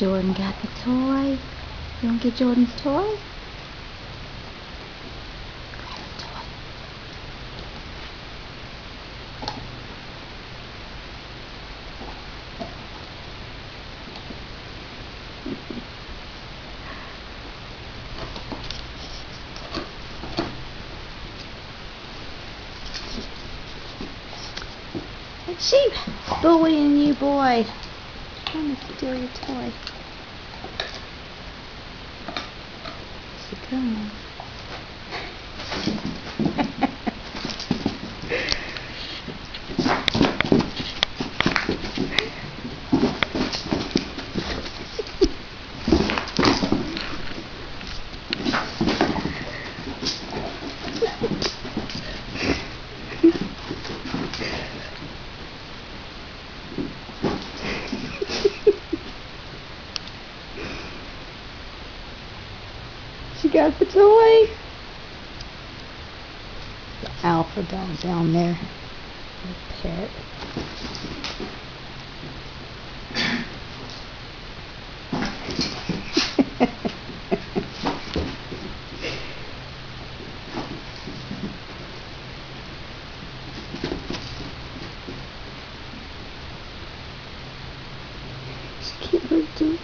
Jordan got the toy. You want to get Jordan's toy? Grab the toy. She bullying you, boy. Trying to steal your toy. She comes. She got the toy. The alpha dog down there. The pet. She can't hurt you.